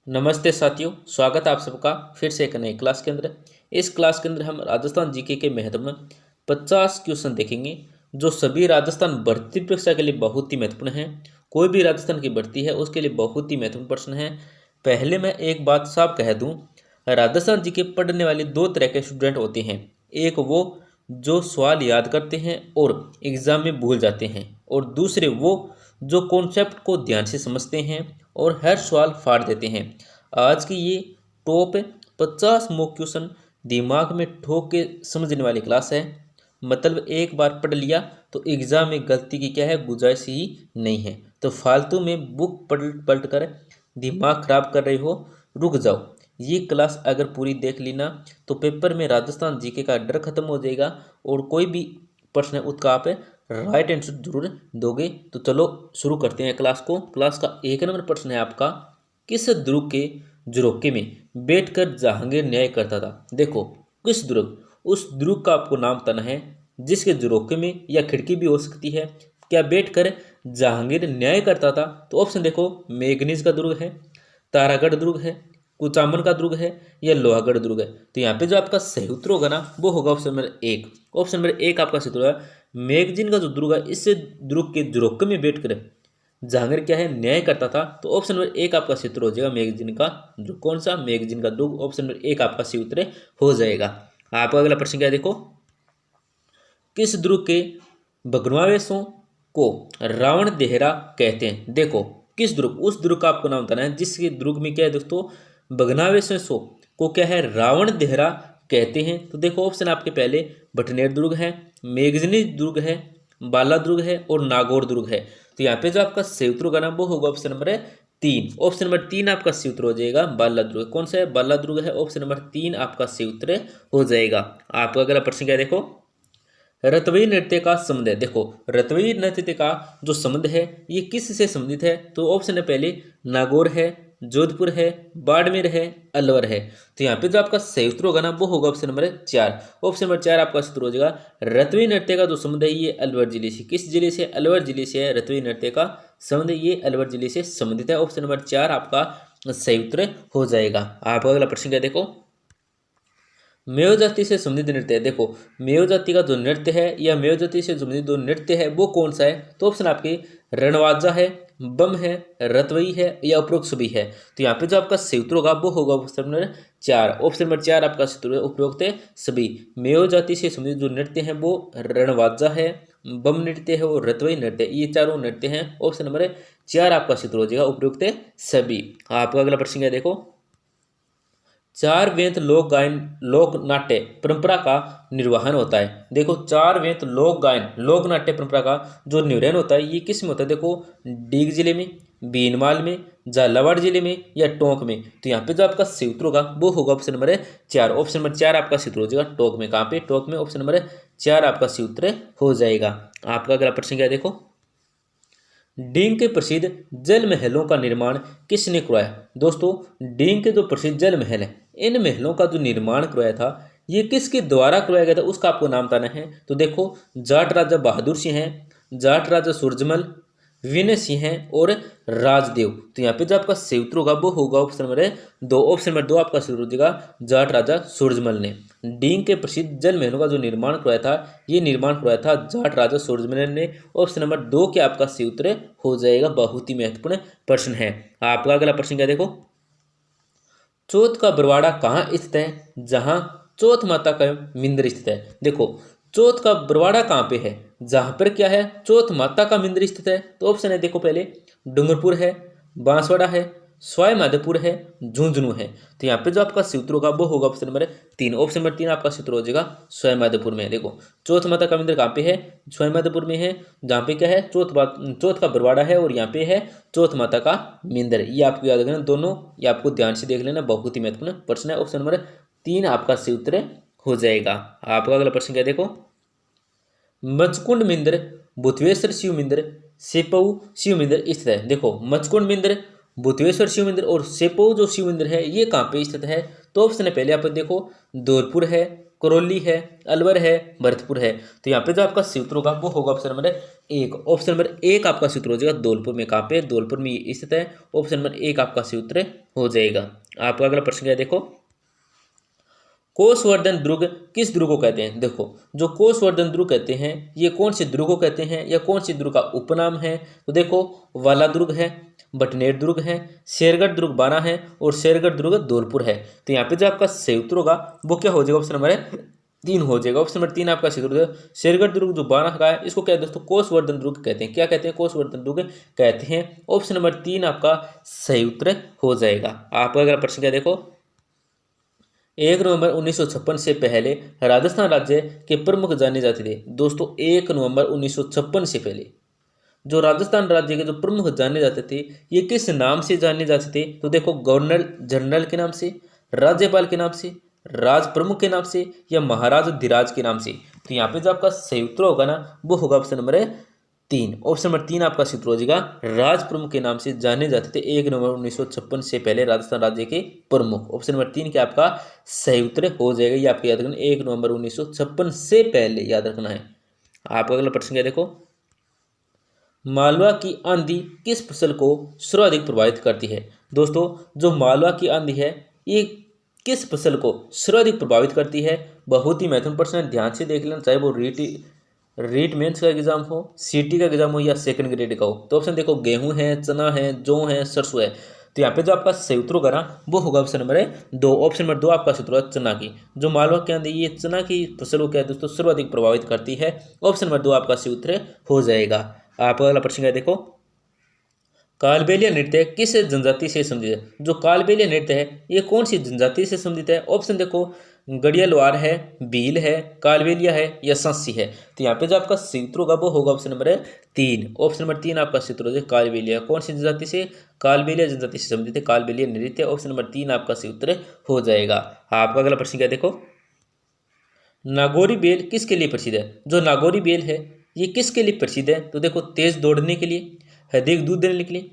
नमस्ते साथियों, स्वागत है आप सबका फिर से एक नई क्लास के अंदर। इस क्लास के अंदर हम राजस्थान जीके के महत्वपूर्ण 50 क्वेश्चन देखेंगे जो सभी राजस्थान भर्ती परीक्षा के लिए बहुत ही महत्वपूर्ण है। कोई भी राजस्थान की भर्ती है उसके लिए बहुत ही महत्वपूर्ण प्रश्न है। पहले मैं एक बात साफ कह दूं, राजस्थान जीके पढ़ने वाले दो तरह के स्टूडेंट होते हैं। एक वो जो सवाल याद करते हैं और एग्जाम में भूल जाते हैं, और दूसरे वो जो कॉन्सेप्ट को ध्यान से समझते हैं और हर सवाल फाड़ देते हैं। आज की ये टॉप 50 मॉक क्वेश्चन दिमाग में ठोक के समझने वाली क्लास है। मतलब एक बार पढ़ लिया तो एग्जाम में गलती की क्या है, गुंजाइश ही नहीं है। तो फालतू में बुक पलट पलट कर दिमाग खराब कर रहे हो, रुक जाओ। ये क्लास अगर पूरी देख ली ना तो पेपर में राजस्थान जीके का डर खत्म हो जाएगा और कोई भी प्रश्न है उसका आप राइट आंसर जरूर दोगे। तो चलो शुरू करते हैं क्लास को। क्लास का एक नंबर प्रश्न है आपका, किस दुर्ग के झरोखे में बैठकर जहांगीर न्याय करता था। देखो किस दुर्ग, उस दुर्ग का आपको नाम बताना है जिसके झरोखे में या खिड़की भी हो सकती है, क्या बैठकर जहांगीर न्याय करता था। तो ऑप्शन देखो, मेघनीज का दुर्ग है, तारागढ़ दुर्ग है, कुचामन का दुर्ग है या लोहागढ़ दुर्ग है। तो यहाँ पे जो आपका सही उत्तर होगा ना वो होगा ऑप्शन नंबर एक। ऑप्शन नंबर एक आपका सही उत्तर है। मैगजीन का जो दुर्ग है, इससे दुर्ग के झरोखे में बैठकर जहांगीर क्या है, न्याय करता था। तो ऑप्शन नंबर एक आपका सही उत्तर हो जाएगा मैगजीन का, जो कौन सा, मैगजीन का दुर्ग। ऑप्शन नंबर एक आपका सही उत्तर हो जाएगा। आपका अगला प्रश्न क्या है, देखो, किस दुर्ग के भग्नावशेषों को रावण देहरा कहते हैं। देखो किस दुर्ग, उस दुर्ग का आपको नाम बताना है जिसके दुर्ग में क्या है दोस्तों, भग्नावशेषों को क्या है, रावण देहरा कहते हैं। तो देखो ऑप्शन आपके पहले भटनेर दुर्ग है, मेघजनी दुर्ग है, बाला दुर्ग है और नागौर दुर्ग है। तो यहाँ पे जो आपका सही उत्तर होगा ना वो होगा ऑप्शन नंबर तीन। ऑप्शन नंबर तीन आपका सही उत्तर हो जाएगा, बाला दुर्ग। कौन सा है, बाला दुर्ग है। ऑप्शन नंबर तीन आपका सही उत्तर हो जाएगा। आपका अगला प्रश्न क्या है, देखो, रतवई नृत्य का संबंध है। देखो रतवई नृत्य का जो संबंध है ये किस से संबंधित है। तो ऑप्शन है पहले नागौर है, जोधपुर है, बाड़मेर है, अलवर है। तो यहाँ पे जो आपका सही उत्तर होगा ना वो होगा ऑप्शन नंबर चार। ऑप्शन नंबर चार आपका उत्तर हो जाएगा। रतवई नृत्य का जो संबंध है ये अलवर जिले से, किस जिले से, अलवर जिले से है। रतवई नृत्य का संबंध ये अलवर जिले से संबंधित है। ऑप्शन नंबर चार आपका सही उत्तर हो जाएगा। आपका अगला प्रश्न क्या, देखो, मेव जाति से संबंधित नृत्य है। देखो मेव जाति का जो नृत्य है या मेव जाति से संबंधित जो नृत्य है वो कौन सा है। तो ऑप्शन आपके रणवाजा है, बम है, रतवई है या उपरोक्त सभी है। तो यहाँ पे जो आपका सही उत्तर होगा वो होगा ऑप्शन नंबर चार। ऑप्शन नंबर चार आपका सही उत्तर है, उपरोक्त सभी। मेव जाति से संबंधित जो नृत्य है वो रणवाजा है, बम नृत्य है और रतवई नृत्य, ये चारों नृत्य हैं। ऑप्शन नंबर चार आपका सही उत्तर हो जाएगा, उपरोक्त सभी। आपका अगला प्रश्न क्या, देखो, चार वेद लोक गायन लोक नाट्य परंपरा का निर्वहन होता है। देखो चार वेद लोक गायन लोक नाट्य परंपरा का जो निर्वहन होता है ये किस में होता है। देखो डीग जिले में, बीनमाल में, झालावाड़ जिले में या टोंक में। तो यहाँ पे जो आपका सही उत्तर होगा वो होगा ऑप्शन नंबर चार। ऑप्शन नंबर चार आपका सही उत्तर हो जाएगा, टोंक में। कहाँ पे, टोंक में। ऑप्शन नंबर चार आपका सही उत्तर हो जाएगा। आपका अगला प्रश्न क्या है, देखो, डींग के प्रसिद्ध जल महलों का निर्माण किसने करवाया। दोस्तों डींग के जो प्रसिद्ध जल महल है इन महलों का जो निर्माण करवाया था ये किसके द्वारा करवाया गया था उसका आपको नाम बताना है। तो देखो जाट राजा बहादुर सिंह हैं, जाट राजा सूरजमल, विनय सिंह हैं और राजदेव। तो यहाँ पे जो आपका सही उत्तर होगा वो होगा ऑप्शन नंबर दो। ऑप्शन नंबर दो आपका सही उत्तर हो जाएगा, जाट राजा सूरजमल ने डींग के प्रसिद्ध जल महलों का जो निर्माण करवाया था ये निर्माण करवाया था जाट राजा सूरजमल ने। ऑप्शन नंबर दो के आपका सही उत्तर हो जाएगा। बहुत ही महत्वपूर्ण प्रश्न है। आपका अगला प्रश्न क्या, देखो, चौथ का बरवाड़ा कहाँ स्थित है जहाँ चौथ माता का मंदिर स्थित है। देखो चौथ का बरवाड़ा कहाँ पे है जहाँ पर क्या है, चौथ माता का मंदिर स्थित है। तो ऑप्शन है देखो पहले डूंगरपुर है, बांसवाड़ा है, सवाई माधोपुर है, झुंझुनू है। तो यहाँ पे जो आपका सही उत्तर होगा वो होगा ऑप्शन नंबर तीन। ऑप्शन नंबर तीन आपका सही उत्तर हो जाएगा, सवाई माधोपुर में। देखो चौथ माता का मंदिर कहाँ पे है, सवाई माधोपुर में है, जहाँ पे क्या है, चौथ का बरवाड़ा है और यहाँ पे है चौथ माता का मंदिर। ये आपको याद रखना दोनों, ये आपको ध्यान से देख लेना, बहुत ही महत्वपूर्ण प्रश्न है। ऑप्शन नंबर तीन आपका सही उत्तर हो जाएगा। आपका अगला प्रश्न क्या, देखो, मचकुंड मंदिर, भूतवेश्वर शिव मंदिर, सेपऊ शिव मंदिर स्थित है। देखो मचकुंड मंदिर, भूतवेश्वर शिव मंदिर और सेपऊ जो शिव मंदिर है ये कहाँ पे स्थित है। तो ऑप्शन है पहले आप देखो धौलपुर है, करौली है, अलवर है, भरतपुर है। तो यहाँ पे जो आपका सही उत्तर होगा वो होगा ऑप्शन नंबर एक। ऑप्शन नंबर एक आपका सूत्र हो जाएगा धौलपुर में। कहाँ पे? धौलपुर में ये स्थित है। ऑप्शन नंबर एक आपका सूत्र हो जाएगा। आपका अगला प्रश्न क्या है, देखो कोषवर्धन दुर्ग किस दुर्ग को कहते हैं? देखो जो कोषवर्धन दुर्ग कहते हैं ये कौन से दुर्ग को कहते हैं या कौन सी दुर्ग का उपनाम है? तो देखो वाला दुर्ग है, बटनेर दुर्ग है, शेरगढ़ दुर्ग बाना है और शेरगढ़ दुर्ग धौलपुर है। तो यहाँ पे जो आपका सही उत्तर होगा वो क्या हो जाएगा? ऑप्शन नंबर 3 हो जाएगा। ऑप्शन नंबर 3 आपका सही उत्तर। शेरगढ़ दुर्ग जो बाना का है इसको क्या है दोस्तों? कोषवर्धन दुर्ग कहते हैं। क्या कहते हैं? कोषवर्धन दुर्ग कहते हैं। ऑप्शन नंबर 3 आपका सही उत्तर हो जाएगा। आपका अगला प्रश्न क्या देखो 1 नवंबर 1956 से पहले राजस्थान राज्य के प्रमुख जाने जाते थे। दोस्तों 1 नवंबर 1956 से पहले जो राजस्थान राज्य के जो प्रमुख जाने जाते थे ये किस नाम से जाने जाते थे? तो देखो गवर्नर जनरल के नाम से, राज्यपाल के नाम से, राज प्रमुख के नाम से या महाराज धीराज के नाम से। तो यहाँ पे जो आपका सही उत्तर होगा ना वो होगा ऑप्शन नंबर 3। ऑप्शन नंबर 3 आपका सूत्र हो जाएगा राज प्रमुख के नाम से जाने जाते थे 1 नवंबर 1956 से पहले राजस्थान राज्य के प्रमुख। ऑप्शन नंबर 3 क्या आपका सही उत्तर हो जाएगा। ये आपको याद रखना 1 नवंबर 1956 से पहले याद रखना है। आपका अगला प्रश्न क्या देखो मालवा की आंधी किस फसल को सर्वाधिक प्रभावित करती है? दोस्तों जो मालवा की आंधी है ये किस फसल को सर्वाधिक प्रभावित करती है? बहुत ही महत्वपूर्ण प्रश्न है, ध्यान से देख लेना, चाहे वो रीट मेंस का एग्जाम हो, सीटी का एग्जाम हो या सेकंड ग्रेड का हो। तो ऑप्शन देखो गेहूं है, चना है, जौ है, सरसों है। तो यहाँ पे जो आपका सही उत्तर होगा ना वो होगा ऑप्शन नंबर 2। ऑप्शन नंबर 2 आपका सूत्र है चना की। जो मालवा के आंधी ये चना की फसल को क्या है दोस्तों सर्वाधिक प्रभावित करती है। ऑप्शन नंबर 2 आपका सही उत्तर हो जाएगा। आपका अगला प्रश्न क्या देखो कालबेलिया नृत्य किस जनजाति से संबंधित है? जो कालबेलिया नृत्य है ये कौन सी जनजाति से संबंधित है? ऑप्शन देखो गड़ियालवार है, भील है, कालबेलिया है या सांसी है। तो यहाँ पे जो आपका सूत्र होगा वो होगा ऑप्शन नंबर 3। ऑप्शन नंबर 3 आपका सूत्र हो जाए कालबेलिया। कौन सी जनजाति से? कालबेलिया जनजाति से संबंधित है कालबेलिया नृत्य। ऑप्शन नंबर 3 आपका सूत्र हो जाएगा। आपका अगला प्रश्न क्या देखो नागौरी बेल किसके लिए प्रसिद्ध है? जो नागौरी बेल है ये किसके लिए प्रसिद्ध है? तो देखो तेज दौड़ने के लिए, अधिक दूध देने के लिए,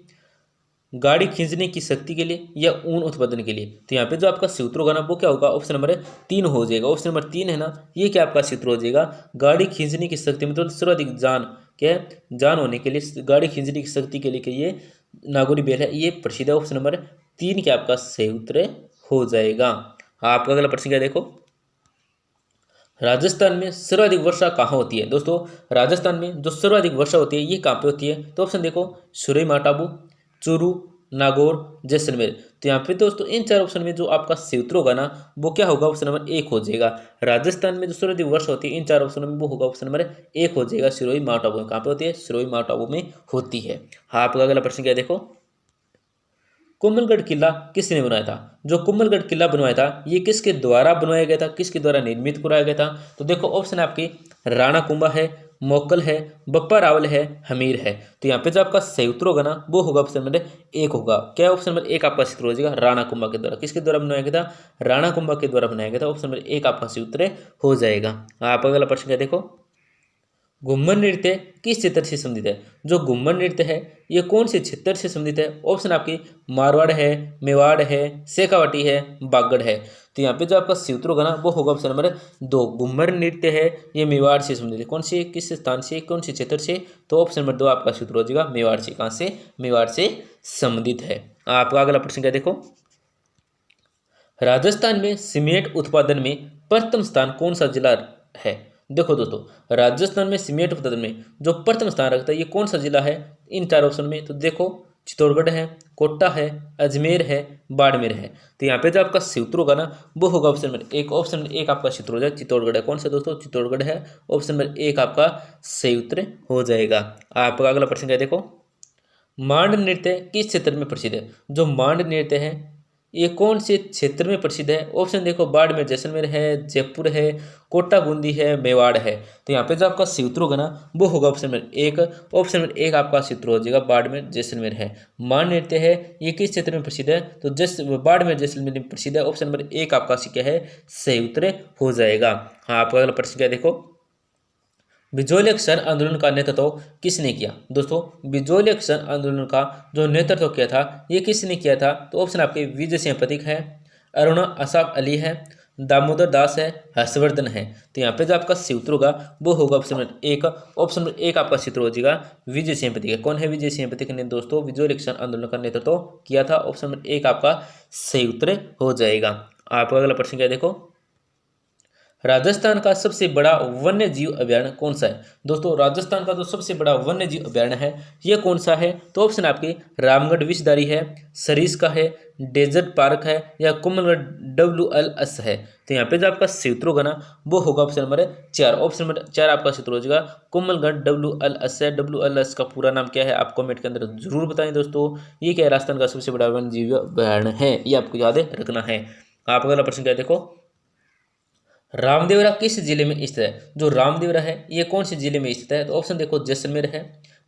गाड़ी खींचने की शक्ति के लिए या ऊन उत्पादन के लिए। तो यहाँ पे जो आपका सूत्र होगा ना वो क्या होगा? ऑप्शन नंबर 3 हो जाएगा। ऑप्शन नंबर 3 है ना ये क्या आपका सूत्र हो जाएगा गाड़ी खींचने की शक्ति मतलब सर्वाधिक जान क्या है जान होने के लिए, गाड़ी खींचने की शक्ति के लिए कि ये नागौरी बेल है ये प्रसिद्ध है। ऑप्शन नंबर 3 क्या आपका सही उत्तर हो जाएगा। आपका अगला प्रश्न क्या देखो राजस्थान में सर्वाधिक वर्षा कहाँ होती है? दोस्तों राजस्थान में जो सर्वाधिक वर्षा होती है ये कहाँ पे होती है? तो ऑप्शन देखो सुरई माटाबू, चूरू, नागौर, जैसलमेर। तो यहाँ पे दोस्तों इन 4 ऑप्शन में जो आपका सही उत्तर होगा ना वो क्या होगा? ऑप्शन नंबर 1 हो जाएगा। राजस्थान में जो सर्वाधिक वर्षा होती है इन 4 ऑप्शनों में वो होगा ऑप्शन नंबर 1 हो जाएगा। सिरोही माउंट आबू में कहाँ पे होती है? सिरोही माउंट आबू में होती है। हाँ आपका अगला प्रश्न क्या है देखो कुंभलगढ़ किला किसने बनवाया था? जो कुंभलगढ़ किला बनवाया था ये किसके द्वारा बनवाया गया था, किसके द्वारा निर्मित कराया गया था? तो देखो ऑप्शन आपके राणा कुंभा है, मोकल है, बप्पा रावल है, हमीर है। तो यहाँ पे जो आपका सही उत्तर होगा ना वो होगा ऑप्शन नंबर 1 होगा। क्या ऑप्शन नंबर 1 आपका सूत्र हो जाएगा राणा कुंभा के द्वारा। किसके द्वारा बनाया गया था? राणा कुंभा के द्वारा बनाया गया था। ऑप्शन नंबर 1 आपका सही उत्तर हो जाएगा। आप अगला प्रश्न क्या देखो घुम्मर नृत्य किस क्षेत्र से संबंधित है? जो घुम्मर नृत्य है ये कौन से क्षेत्र से संबंधित है? ऑप्शन आपकी मारवाड़ है, मेवाड़ है, शेखावाटी है, बागड़ है। तो यहाँ पे जो आपका सूत्र होगा ना वो होगा ऑप्शन नंबर 2। घुम्मर नृत्य है ये मेवाड़ से संबंधित है। कौन से किस स्थान से कौन से क्षेत्र से? तो ऑप्शन नंबर 2 आपका सूत्र हो जाएगा मेवाड़ से। कहाँ से? मेवाड़ से संबंधित है। आपका अगला प्रश्न क्या देखो राजस्थान में सीमेंट उत्पादन में प्रथम स्थान कौन सा जिला है? देखो दोस्तों राजस्थान में सीमेंट उत्पादन में जो प्रथम स्थान रखता है ये कौन सा जिला है इन 4 ऑप्शन में? तो देखो चित्तौड़गढ़ है, कोटा है, अजमेर है, बाड़मेर है। तो यहाँ पे जो आपका सूत्र होगा ना वो होगा ऑप्शन नंबर 1। ऑप्शन नंबर 1 आपका सूत्र हो जाए चित्तौड़गढ़ है। कौन सा दोस्तों? चित्तौड़गढ़ है। ऑप्शन नंबर 1 आपका सही उत्तर हो जाएगा। आपका अगला प्रश्न क्या देखो मांड नृत्य किस क्षेत्र में प्रसिद्ध है? जो मांड नृत्य है ये कौन से क्षेत्र में प्रसिद्ध है? ऑप्शन देखो बाड़मेर जैसलमेर है, जयपुर है, कोटा बूंदी है, मेवाड़ है। तो यहाँ पे जो आपका सूत्र होगा ना वो होगा ऑप्शन नंबर 1। ऑप्शन नंबर 1 आपका सूत्र हो जाएगा बाड़मेर जैसलमेर है। मान नृत्य है ये किस क्षेत्र में प्रसिद्ध है? तो बाड़मेर जैसलमेर में प्रसिद्ध है। ऑप्शन नंबर 1 आपका क्या है सही उत्तर हो जाएगा। हाँ आपका अगला प्रश्न क्या देखो बिजोली अक्षर आंदोलन का नेतृत्व किसने किया? दोस्तों बिजोली अक्षर आंदोलन का जो नेतृत्व किया था ये किसने किया था? तो ऑप्शन आपके विजय सिंह प्रतीक है, अरुणा असाफ अली है, दामोदर दास है, हर्षवर्धन है। तो यहाँ पे जो आपका सही उत्तर होगा वो होगा ऑप्शन नंबर एक। ऑप्शन नंबर एक आपका सूत्र हो जाएगा विजय सेनापति का। कौन है विजय सेनापति ने दोस्तों? विजय इलेक्शन आंदोलन का नेतृत्व किया था। ऑप्शन नंबर एक आपका सही उत्तर हो जाएगा। आपका अगला प्रश्न क्या देखो, राजस्थान का सबसे बड़ा वन्य जीव अभयारण्य कौन सा है? दोस्तों राजस्थान का जो सबसे बड़ा वन्य जीव अभयारण्य है ये कौन सा है? तो ऑप्शन आपके रामगढ़ विषधारी है, सरीस का है, डेजर्ट पार्क है, या कुम्भलगढ़ WLS है। तो यहाँ पे जो आपका सही उत्तर होगा ना वो होगा ऑप्शन नंबर 4। ऑप्शन नंबर 4 आपका सूत्र हो जाएगा कुम्भलगढ़ WLS है। WLS का पूरा नाम क्या है आप कमेंट के अंदर जरूर बताएं दोस्तों। ये क्या है? राजस्थान का सबसे बड़ा वन्य जीव अभयारण्य है, ये आपको याद रखना है। आप अगला प्रश्न क्या देखो, रामदेवरा किस जिले में स्थित है? जो रामदेवरा है ये कौन से जिले में स्थित है? तो ऑप्शन देखो जैसलमेर है,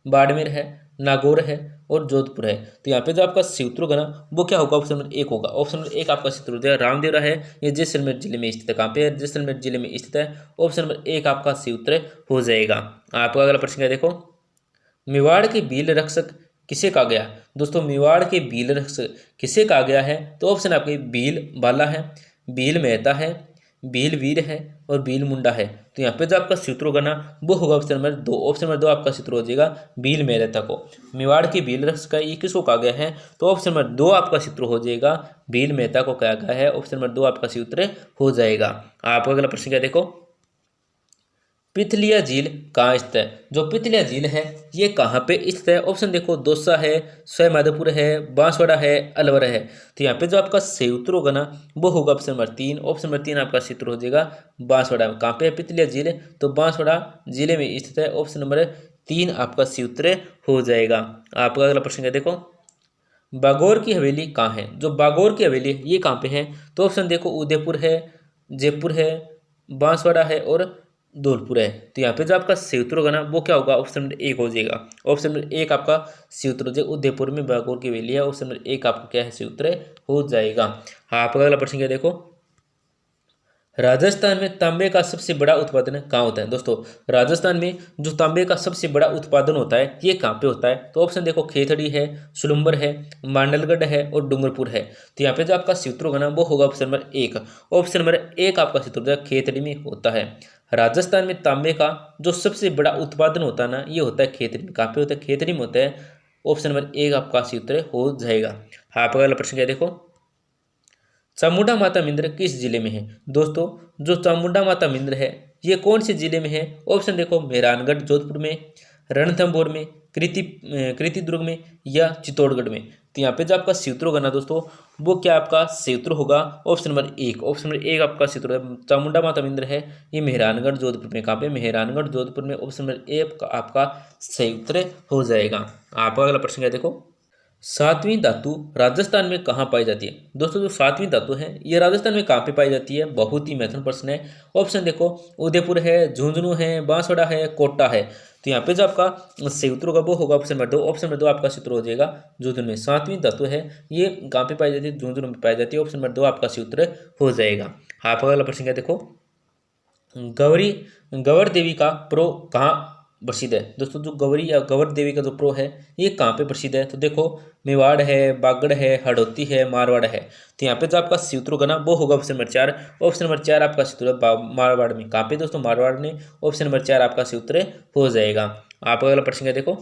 बाड़मेर है, नागौर है और जोधपुर है। तो यहाँ पे जो आपका सही उत्तर होगा ना वो क्या होगा? ऑप्शन नंबर एक होगा। ऑप्शन नंबर एक आपका सही उत्तर हो जाएगा। रामदेवरा है ये जैसलमेर जिले में स्थित है। कहाँ पे है? जैसलमेर जिले में स्थित है। ऑप्शन नंबर एक आपका सही उत्तर हो जाएगा। आपका अगला प्रश्न क्या देखो, मेवाड़ के भील रक्षक किसे कहा गया? दोस्तों मेवाड़ के भील रक्षक किसे कहा गया है? तो ऑप्शन आपके भील बाला है, भील मेहता है, भील वीर है और भील मुंडा है। तो यहाँ पे जो आपका सूत्र होगा ना वो होगा ऑप्शन नंबर 2। ऑप्शन नंबर 2 आपका सूत्र हो जाएगा भील मेहता को। मेवाड़ की भील रक्षक ये किसको कहा गया है? तो ऑप्शन नंबर 2 आपका सूत्र हो जाएगा भील मेहता को कहा गया है। ऑप्शन नंबर 2 आपका सूत्र हो जाएगा। आपका अगला प्रश्न क्या देखो, पिथलिया झील कहाँ स्थित है? जो पिथलिया झील है ये कहाँ पे स्थित है? ऑप्शन देखो दौसा है, सवाईमाधोपुर है, बांसवाड़ा है, अलवर है। तो यहाँ पे जो आपका सही उत्तर होगा ना वो होगा ऑप्शन नंबर 3। ऑप्शन नंबर 3 आपका सूत्र हो जाएगा बांसवाड़ा। कहाँ पे है पिथलिया झील? तो बांसवाड़ा जिले में स्थित है। ऑप्शन नंबर 3 आपका सही उत्तर हो जाएगा। आपका अगला प्रश्न क्या देखो, बागौर की हवेली कहाँ है? जो बागौर की हवेली है ये कहाँ पे है? तो ऑप्शन देखो उदयपुर है, जयपुर है, बांसवाड़ा है और धौलपुर है। तो यहाँ पे जो आपका सही उत्तर होगा ना वो क्या होगा? ऑप्शन नंबर 1 हो जाएगा। ऑप्शन नंबर 1 आपका सही उत्तर हो जाएगा। उदयपुर में बागौर की हवेली है। ऑप्शन नंबर 1 आपका क्या है? सही उत्तर हो जाएगा। हाँ आपका अगला प्रश्न क्या देखो, राजस्थान में तांबे का सबसे बड़ा उत्पादन कहाँ होता है? दोस्तों राजस्थान में जो तांबे का सबसे बड़ा उत्पादन होता है ये कहाँ पे होता है? तो ऑप्शन देखो खेतड़ी है, सुलुम्बर है, मांडलगढ़ है और डूंगरपुर है। तो यहाँ पे जो आपका सूत्र होगा ना वो होगा ऑप्शन नंबर 1। ऑप्शन नंबर 1 आपका सूत्र होगा खेतड़ी में होता है। राजस्थान में तांबे का जो सबसे बड़ा उत्पादन होता है ना ये होता है खेतड़ी में। कहाँ पे होता है? खेतड़ी में होता है। ऑप्शन नंबर 1 आपका सूत्र हो जाएगा। आप अगला प्रश्न क्या देखो, चामुंडा माता मंदिर किस जिले में है? दोस्तों जो चामुंडा माता मंदिर है ये कौन से जिले में है? ऑप्शन देखो मेहरानगढ़ जोधपुर में, रणथंभौर में, कृतिदुर्ग में या चित्तौड़गढ़ में। तो यहाँ पे जो आपका सूत्र होगा ना दोस्तों वो क्या आपका सूत्र होगा? Option number 1। ऑप्शन नंबर 1 आपका सूत्र है चामुंडा माता मंदिर है ये मेहरानगढ़ जोधपुर में। कहाँ पे? मेहरानगढ़ जोधपुर में। ऑप्शन नंबर 1 आपका सही उत्तर हो जाएगा। आपका अगला प्रश्न क्या देखो, सातवीं धातु राजस्थान में कहाँ पाई जाती है? दोस्तों जो सातवीं धातु है ये राजस्थान में कहाँ पे पाई जाती है? बहुत ही महत्वपूर्ण प्रश्न है। ऑप्शन देखो उदयपुर है, झुंझुनू है, बांसवाड़ा है, कोटा है। तो यहाँ पे जो आपका सही उत्तर होगा वो होगा ऑप्शन नंबर 2। ऑप्शन नंबर 2 आपका सूत्र हो जाएगा झुंझुनू में। सातवीं धातु है ये कहाँ पे पाई जाती है? झुंझुनू में पाई जाती है। ऑप्शन नंबर 2 आपका सूत्र हो जाएगा। आप अगला प्रश्न क्या देखो, गौरी गौर देवी का प्रो कहाँ प्रसिद्ध है? दोस्तों जो गौरी या गौर देवी का जो प्रो है ये कहाँ पे प्रसिद्ध है? तो देखो मेवाड़ है, बागड़ है, हड़ौती है, मारवाड़ है। तो यहाँ पे जो आपका सूत्र होगा ना वो होगा ऑप्शन नंबर 4। ऑप्शन नंबर 4 आपका सूत्र है मारवाड़ में। कहाँ पे दोस्तों? मारवाड़ में। ऑप्शन नंबर 4 आपका सूत्र हो जाएगा। आप अगला प्रश्न क्या देखो,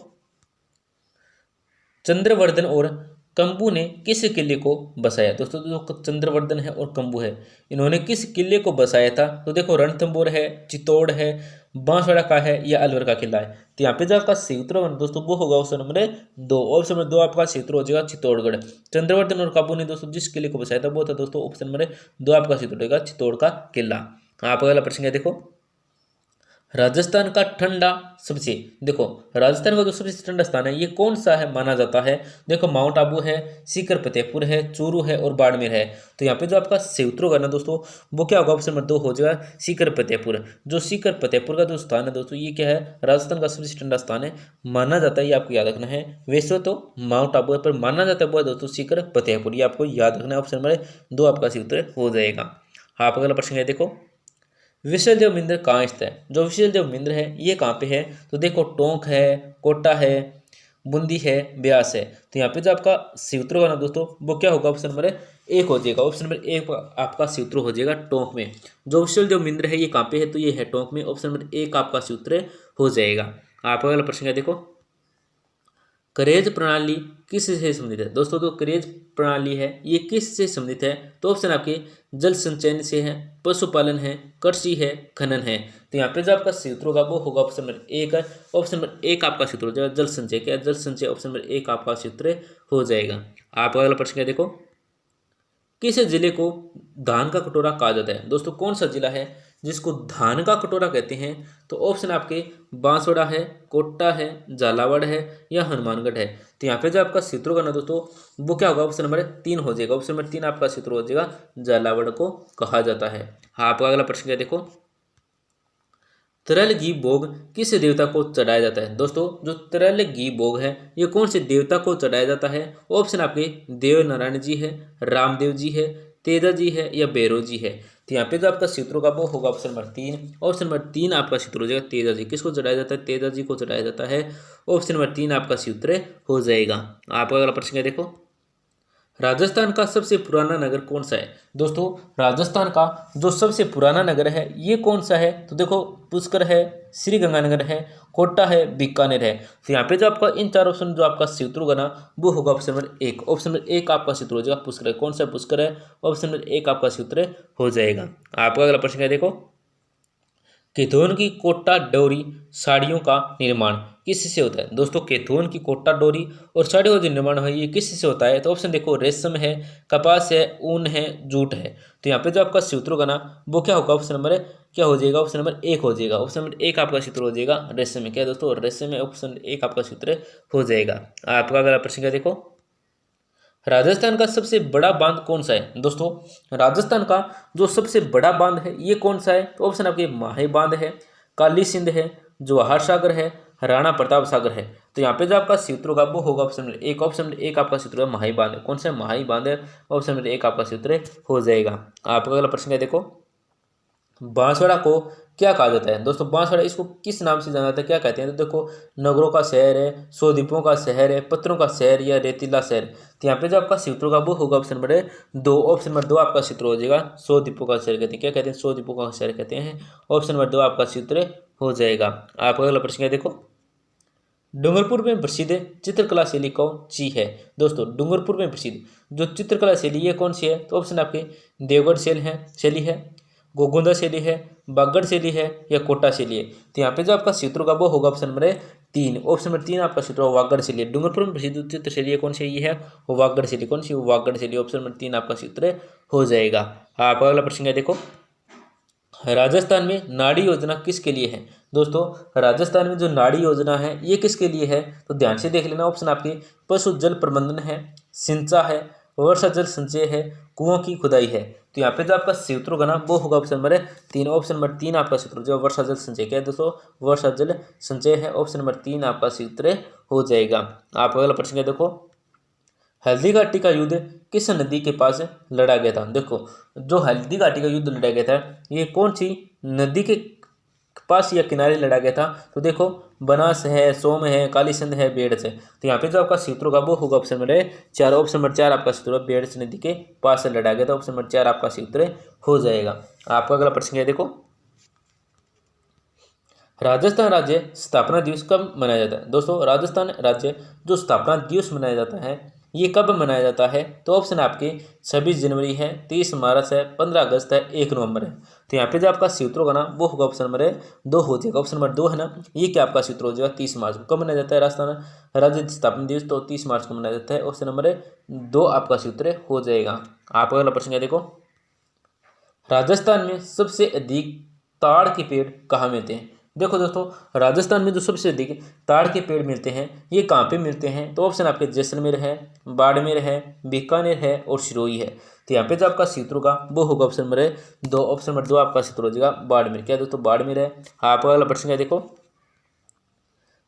चंद्रवर्धन और कंबू ने किस किले को बसाया? दोस्तों जो चंद्रवर्धन है और कंबू है इन्होंने किस किले को बसाया था? तो देखो रणथंभौर है, चित्तौड़ है, बांसवाड़ा का है या अलवर का किला है। तो यहाँ पे जो आपका सूत्र होगा दोस्तों वो होगा ऑप्शन नंबर 2। ऑप्शन नंबर 2 आपका सूत्र हो जाएगा चित्तौड़गढ़। चंद्रवर्धन और कंबू ने दोस्तों जिस किले को बसाया था वो था दोस्तों ऑप्शन नंबर 2 आपका सूत्र होगा चित्तौड़ का किला। आप अगला प्रश्न क्या देखो, राजस्थान का ठंडा सबसे देखो राजस्थान का जो सबसे ठंडा स्थान है ये कौन सा है माना जाता है? देखो माउंट आबू है, सीकर फतेहपुर है, चूरू है और बाड़मेर है। तो यहाँ पे जो आपका सूत्र होगा ना दोस्तों वो क्या होगा? ऑप्शन नंबर 2 हो जाएगा सीकर फतेहपुर। जो सीकर फतेहपुर का जो स्थान है दोस्तों ये क्या है? राजस्थान का सबसे ठंडा स्थान है माना जाता है। ये आपको याद रखना है। वैसे तो माउंट आबू है पर माना जाता है वो है दोस्तों सीकर फतेहपुर। ये आपको याद रखना है। ऑप्शन नंबर 2 आपका सूत्र हो जाएगा। आप अगला प्रश्न है देखो, विशलदेव मंदिर कहाँ स्थित है? जो विशलदेव मंदिर है ये कहाँ पे है? तो देखो टोंक है, कोटा है, बूंदी है, ब्यास है। तो यहाँ पे जो आपका सूत्र होगा ना दोस्तों वो क्या होगा, ऑप्शन नंबर एक हो जाएगा। ऑप्शन नंबर एक आपका सूत्र हो जाएगा टोंक में। जो ऑफिशियल जो मिंद्र है ये कहाँ पे है, तो ये है टोंक में। ऑप्शन नंबर एक आपका सूत्र हो जाएगा। आपका अगला प्रश्न क्या देखो, करेज प्रणाली किससे संबंधित है। दोस्तों जो करेज प्रणाली है ये किससे संबंधित है, तो ऑप्शन आपके जल संचयन से है, पशुपालन है, कृषि है, खनन है। तो यहाँ पे जो आपका सूत्र होगा वो होगा ऑप्शन नंबर एक है। ऑप्शन नंबर एक आपका सूत्र हो जाएगा जल संचय। क्या जल संचय, ऑप्शन नंबर एक आपका सूत्र हो जाएगा। आपका अगला प्रश्न क्या देखो, किस जिले को धान का कटोरा कहा जाता है। दोस्तों कौन सा जिला है जिसको धान का कटोरा कहते हैं, तो ऑप्शन आपके बांसवाड़ा है, कोटा है, झालावाड़ है या हनुमानगढ़ है। तो यहाँ पे जो आपका सूत्र होगा ना दोस्तों वो क्या होगा, ऑप्शन नंबर तीन हो जाएगा। ऑप्शन नंबर तीन आपका सूत्र हो जाएगा झालावाड़ को कहा जाता है। हाँ आपका अगला प्रश्न क्या देखो, तरल घी भोग किस देवता को चढ़ाया जाता है। दोस्तों जो तरल घी भोग है ये कौन से देवता को चढ़ाया जाता है, ऑप्शन आपके देव नारायण जी है, रामदेव जी है, तेजा जी है या भैरव जी है। तो यहाँ पे जो आपका सूत्र होगा वो होगा ऑप्शन नंबर तीन। ऑप्शन नंबर तीन आपका सूत्र हो जाएगा तेजा जी। किसको चढ़ाया जाता है, तेजा जी को चढ़ाया जाता है। ऑप्शन नंबर तीन आपका सूत्र हो जाएगा। आपका अगला प्रश्न क्या देखो, राजस्थान का सबसे पुराना नगर कौन सा है। दोस्तों राजस्थान का जो सबसे पुराना नगर है ये कौन सा है, तो देखो पुष्कर है, श्री गंगानगर है, कोटा है, बीकानेर है। तो यहाँ पे जो आपका इन चार ऑप्शन जो आपका सूत्र होगा ना वो होगा ऑप्शन नंबर एक। ऑप्शन नंबर एक आपका सूत्र हो जाएगा पुष्कर है। कौन सा पुष्कर है, ऑप्शन नंबर एक आपका सूत्र हो जाएगा। आपका अगला प्रश्न क्या देखो, केथोन की कोटा डोरी साड़ियों का निर्माण किससे होता है। दोस्तों केथोन की कोटा डोरी और साड़ियों का जो निर्माण है ये किससे होता है, तो ऑप्शन देखो रेशम है, कपास है, ऊन है, जूट है। तो यहाँ पे जो आपका सूत्र होगा ना वो क्या होगा, ऑप्शन नंबर क्या हो जाएगा, ऑप्शन नंबर एक हो जाएगा। ऑप्शन नंबर एक आपका सूत्र हो जाएगा रेशम में। क्या है दोस्तों, रेशम में ऑप्शन एक आपका सूत्र हो जाएगा। आपका अगला प्रश्न क्या देखो, राजस्थान का सबसे बड़ा बांध कौन सा है। दोस्तों राजस्थान का जो सबसे बड़ा बांध है ये कौन सा है, तो ऑप्शन आपके माही बांध है, काली सिंध है, जवाहर सागर है, राणा प्रताप सागर है। तो यहाँ पे जो आपका सूत्र होगा वो होगा ऑप्शन नंबर एक। ऑप्शन नंबर एक आपका सूत्र है माही बांध है। कौन सा माही बांध है, ऑप्शन नंबर एक आपका सूत्र हो जाएगा। आपका अगला प्रश्न क्या देखो, बांसवाड़ा को क्या कहा जाता है। दोस्तों बांसवाड़ा इसको किस नाम से जाना जाता है, क्या कहते हैं, तो देखो नगरों का शहर है, सौ द्वीपों का शहर है, पत्थरों का शहर या रेतीला शहर। तो यहाँ पे जो आपका सूत्र होगा वो होगा ऑप्शन नंबर दो। ऑप्शन नंबर दो आपका सूत्र हो जाएगा सौ द्वीपों का शहर कहते हैं। क्या कहते हैं, सौ द्वीपों का शहर कहते हैं। ऑप्शन नंबर दो आपका सूत्र हो जाएगा। आपका अगला प्रश्न क्या देखो, डूंगरपुर में प्रसिद्ध चित्रकला शैली कौन सी है। दोस्तों डूंगरपुर में प्रसिद्ध जो चित्रकला शैली ये कौन सी है, तो ऑप्शन आपके देवगढ़ शैली है, गोगुंदा शैली है, बागड़ शैली है या कोटा शैली है। तो यहाँ पे जो आपका सूत्र होगा वो होगा ऑप्शन नंबर तीन। ऑप्शन नंबर तीन आपका सूत्र वागड़ शैली। डूंगरपुर में प्रसिद्ध चित्र शैली कौन सी ये है, वो वागड़ शैली। कौन सी, वागड़ शैली। ऑप्शन नंबर तीन आपका सूत्र हो जाएगा। आपका अगला प्रश्न क्या देखो, राजस्थान में नाड़ी योजना किसके लिए है। दोस्तों राजस्थान में जो नाड़ी योजना है ये किसके लिए है, तो ध्यान से देख लेना। ऑप्शन आपके पशु जल प्रबंधन है, सिंचा है, वर्षा जल संचय है, कुओं की खुदाई है। तो यहाँ पे जो आपका सूत्र होगा ना वो होगा ऑप्शन नंबर तीन। ऑप्शन नंबर तीन आपका सूत्र जो वर्षा जल संचय। क्या है दोस्तों, वर्षा जल संचय है। ऑप्शन नंबर तीन आपका सूत्र हो जाएगा। आपका अगला प्रश्न क्या देखो, हल्दी घाटी का युद्ध किस नदी के पास लड़ा गया था। देखो जो हल्दी घाटी का युद्ध लड़ा गया था ये कौन सी नदी के पास या किनारे लड़ा गया था, तो देखो बनास है, सोम है, काली सिंध है, बेड़स है। तो यहाँ पे जो आपका सूत्र होगा वो होगा ऑप्शन नंबर चार। ऑप्शन नंबर चार आपका सूत्र बेड़स नदी के पास से लड़ा गया था। ऑप्शन नंबर चार आपका सूत्र हो जाएगा। आपका अगला प्रश्न क्या है देखो, राजस्थान राज्य स्थापना दिवस कब मनाया जाता है। दोस्तों राजस्थान राज्य जो स्थापना दिवस मनाया जाता है ये कब मनाया जाता है, तो ऑप्शन आपके 26 जनवरी है, 30 मार्च है, 15 अगस्त है, 1 नवंबर है। तो यहाँ पे जो आपका सूत्र होगा ना वो होगा ऑप्शन नंबर दो हो जाएगा। ऑप्शन नंबर दो है ना, ये क्या आपका सूत्र हो जाएगा 30 मार्च को। कब मनाया जाता है राजस्थान राज्य स्थापना दिवस, तो 30 मार्च को मनाया जाता है। ऑप्शन नंबर दो आपका सूत्र हो जाएगा। आपका अगला प्रश्न क्या देखो, राजस्थान में सबसे अधिक ताड़ के पेड़ कहाँ मिलते हैं। देखो दोस्तों राजस्थान में जो सबसे अधिक ताड़ के पेड़ मिलते हैं ये कहाँ पे मिलते हैं, तो ऑप्शन आपके जैसलमेर है, बाड़मेर है, बीकानेर है और सिरोही है। तो यहाँ पे जो आपका सूत्र होगा वो होगा ऑप्शन नंबर दो। ऑप्शन नंबर दो आपका सूत्र हो जाएगा बाड़मेर। क्या दोस्तों, बाड़मेर है। आपका अगला प्रश्न क्या देखो,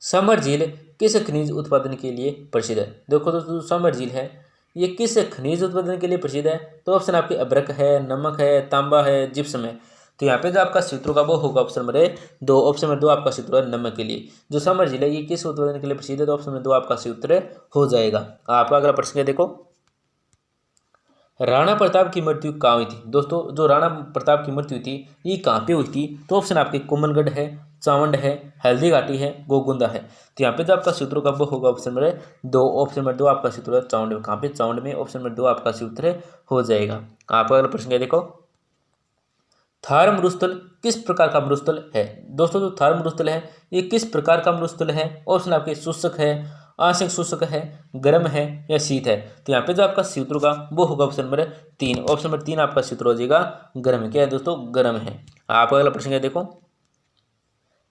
समर झील किस खनिज उत्पादन के लिए प्रसिद्ध है। देखो दोस्तों समर झील है ये किस खनिज उत्पादन के लिए प्रसिद्ध है, तो ऑप्शन आपके अभ्रक है, नमक है, तांबा है, जिप्सम है। तो यहाँ पे जो आपका सूत्र होगा वो होगा ऑप्शन नंबर 2। ऑप्शन नंबर 2 आपका सूत्र है नमक के लिए। जो समर जिला ये किस उत्पादन के लिए प्रसिद्ध है, तो ऑप्शन नंबर 2 आपका सूत्र हो जाएगा। आपका अगला प्रश्न है, देखो राणा प्रताप की मृत्यु कहाँ हुई थी। दोस्तों जो राणा प्रताप की मृत्यु थी ये कहाँ पे हुई थी, तो ऑप्शन आपके कुमनगढ़ है, चावंड है, हल्दी घाटी है, गोगुंदा है। तो यहाँ पे जो आपका सूत्र होगा वो होगा ऑप्शन नंबर 2। ऑप्शन नंबर 2 आपका सूत्र है चावंड में। कहाँ पे, चावंड में। ऑप्शन नंबर 2 आपका सूत्र हो जाएगा। आपका अगला प्रश्न है, देखो थार मरुस्थल किस प्रकार का मरुस्थल है। दोस्तों जो थार मरुस्थल है ये किस प्रकार का मरुस्थल है, ऑप्शन आपके शुष्क है, आंशिक शुष्क है, गर्म है या शीत है। तो यहाँ पे जो आपका सूत्र होगा वो होगा ऑप्शन नंबर 3। ऑप्शन नंबर 3 आपका सूत्र हो जाएगा गर्म है। क्या है दोस्तों, गर्म है। आपका अगला प्रश्न है, देखो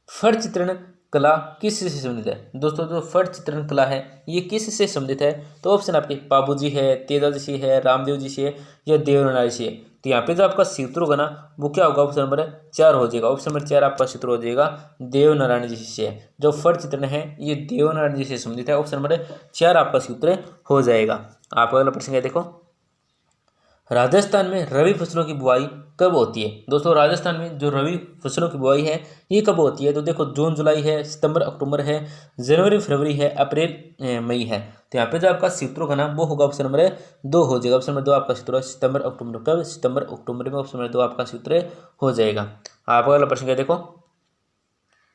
फट चित्रण कला किस से संबंधित है। दोस्तों जो फट चित्रण कला है ये किस से संबंधित है, तो ऑप्शन आपके बाबू जी है, तेजा जी से है, रामदेव जी से है या देवनारायण से है। तो यहाँ पे जो आपका सूत्र होगा ना वो क्या होगा, ऑप्शन नंबर 4 हो जाएगा। ऑप्शन नंबर 4 आपका सूत्र हो जाएगा देवनारायण जी से है। जो फट चित्रण है ये देवनारायण जी से संबंधित है। ऑप्शन नंबर 4 आपका सूत्र हो जाएगा। आपका अगला प्रश्न है, देखो राजस्थान में रबी फसलों की बुआई कब होती है। दोस्तों राजस्थान में जो रबी फसलों की बुआई है ये कब होती है, तो देखो जून जुलाई है, सितंबर अक्टूबर है, जनवरी फरवरी है, अप्रैल मई है। तो यहाँ पे जो आपका सूत्र होगा ना वो होगा ऑप्शन नंबर 2 हो जाएगा। ऑप्शन नंबर 2 आपका सूत्र है सितंबर अक्टूबर। कब, सितंबर अक्टूबर में। ऑप्शन नंबर 2 आपका सूत्र हो जाएगा। आपका अगला प्रश्न है, देखो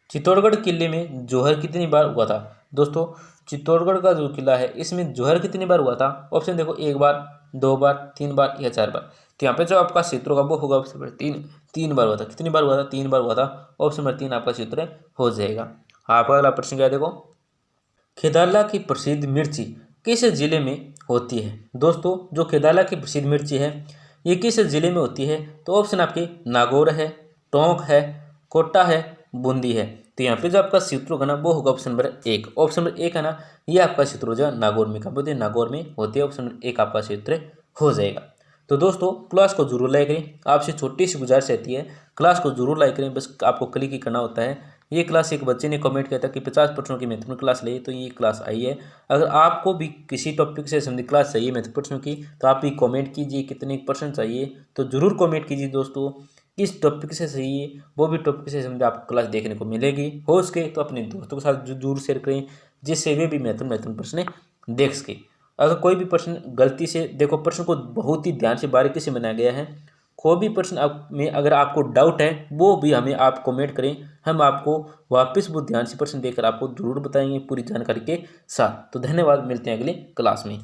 चित्तौड़गढ़ किले में जौहर कितनी बार हुआ था। दोस्तों चित्तौड़गढ़ का जो किला है इसमें जौहर कितनी बार हुआ था, ऑप्शन देखो 1 बार, 2 बार, 3 बार या 4 बार। तो यहाँ पे जो आपका सूत्र होगा वो होगा ऑप्शन नंबर 3 बार हुआ था। कितनी बार हुआ था, 3 बार हुआ था। ऑप्शन नंबर 3 आपका सूत्र हो जाएगा। आपका अगला प्रश्न क्या है, देखो खेदाला की प्रसिद्ध मिर्ची किस जिले में होती है। दोस्तों जो खेदाला की प्रसिद्ध मिर्ची है ये किस जिले में होती है, तो ऑप्शन आपके नागौर है, टोंक है, कोटा है, बूंदी है। तो यहाँ पे जो आपका सूत्र होगा ना वो होगा ऑप्शन नंबर 1। ऑप्शन नंबर 1 है ना ये आपका सूत्र हो जाएगा नागौर में। कब होती है, नागौर में होती है। ऑप्शन नंबर 1 आपका सूत्र हो जाएगा। तो दोस्तों क्लास को जरूर लाइक करें। आपसे छोटी सी गुजारिश रहती है क्लास को जरूर लाइक करें, बस आपको क्लिक ही करना होता है। ये क्लास एक बच्चे ने कमेंट किया था कि 50 प्रश्नों की महत्वपूर्ण क्लास ली, तो ये क्लास आई है। अगर आपको भी किसी टॉपिक से संबंधित क्लास चाहिए महत्वपूर्ण प्रश्नों की तो आप भी कमेंट कीजिए कितने प्रश्न चाहिए, तो जरूर कमेंट कीजिए दोस्तों। किस टॉपिक से चाहिए वो भी टॉपिक से संबंधित आपको क्लास देखने को मिलेगी। हो सके तो अपने दोस्तों के साथ जरूर शेयर करें जिससे वे भी महत्वपूर्ण प्रश्न देख सके। अगर कोई भी प्रश्न गलती से, देखो प्रश्न को बहुत ही ध्यान से बारीकी से बनाया गया है, कोई भी प्रश्न में अगर आपको डाउट है वो भी हमें आप कमेंट करें, हम आपको वापस वो ध्यान से प्रश्न देकर आपको जरूर बताएंगे पूरी जानकारी के साथ। तो धन्यवाद, मिलते हैं अगली क्लास में।